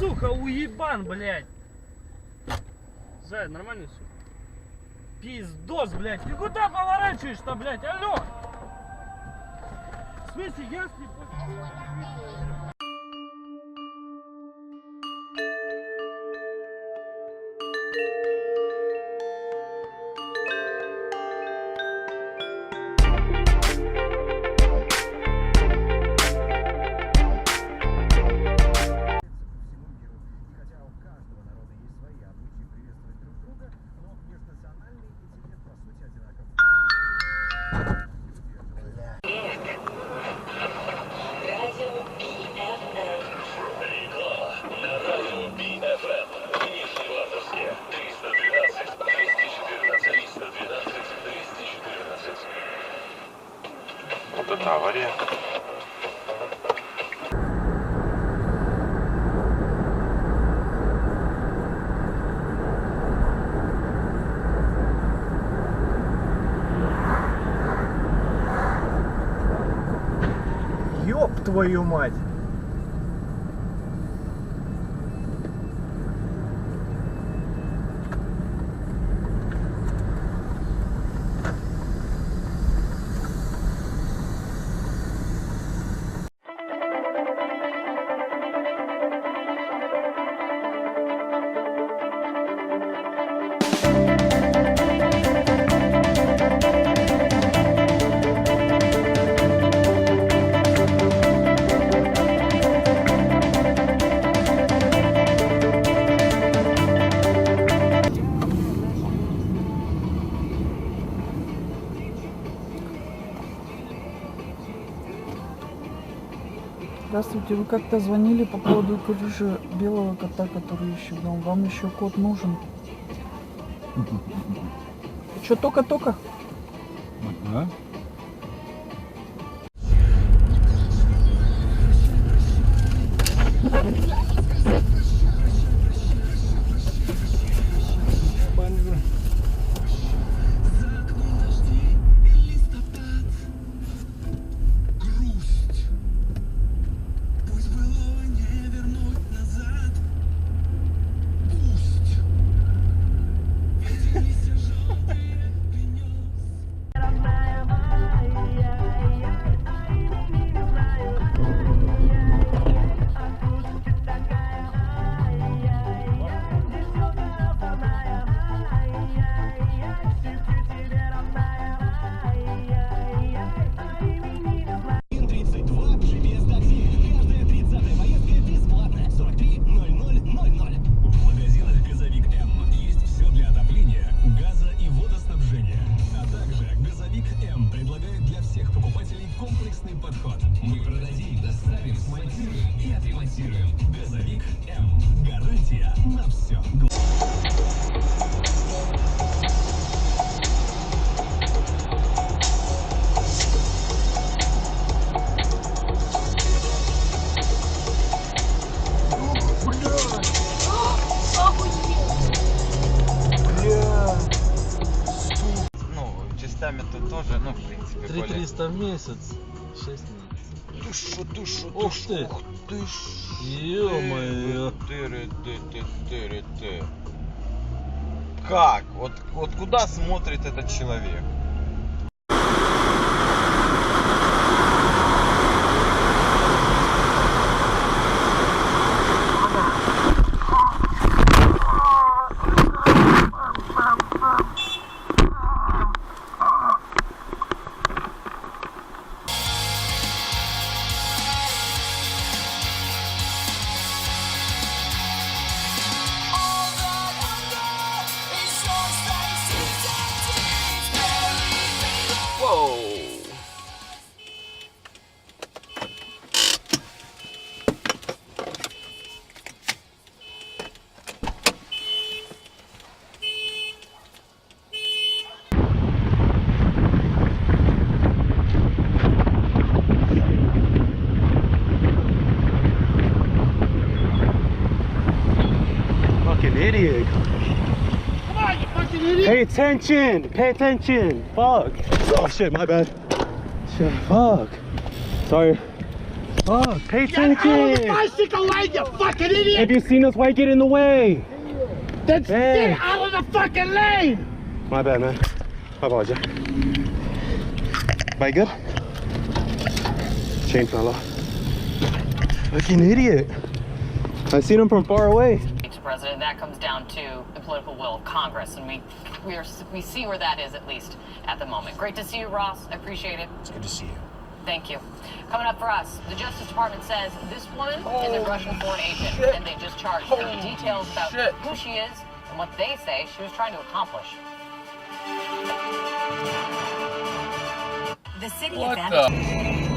сука, уебан, блядь. Зай, нормально все? Пиздос, блядь. Ты куда поворачиваешь-то, блядь? Алло! В смысле, я слепой? Вот это авария. Ёб твою мать! Здравствуйте, вы как-то звонили по поводу крыши белого кота, который еще дом. Вам еще кот нужен? Что, только-только? Ага. Тут тоже, ну, в принципе, 3300 в месяц, 6 месяцев. Ух ты! Ух ты! Ё-моё! Как? Вот куда смотрит этот человек? Idiot. Come on, you fucking idiot! Pay attention! Pay attention! Fuck! Oh shit, my bad. Shit, fuck. Sorry. Oh, pay attention! Bicycle lane, you fucking idiot! Have you seen us? Why get in the way? Then Hey. stay out of the fucking lane! My bad, man. I apologize. Bike good? Chain fell off. Fucking idiot. I seen him from far away. Mr. President, that comes down to the political will of Congress, and we see where that is, at least at the moment. Great to see you, Ross. I appreciate it. It's good to see you. Thank you. Coming up for us, the Justice Department says this woman is a Russian foreign agent, and they just charged her with details about who she is and what they say she was trying to accomplish. The city What of the?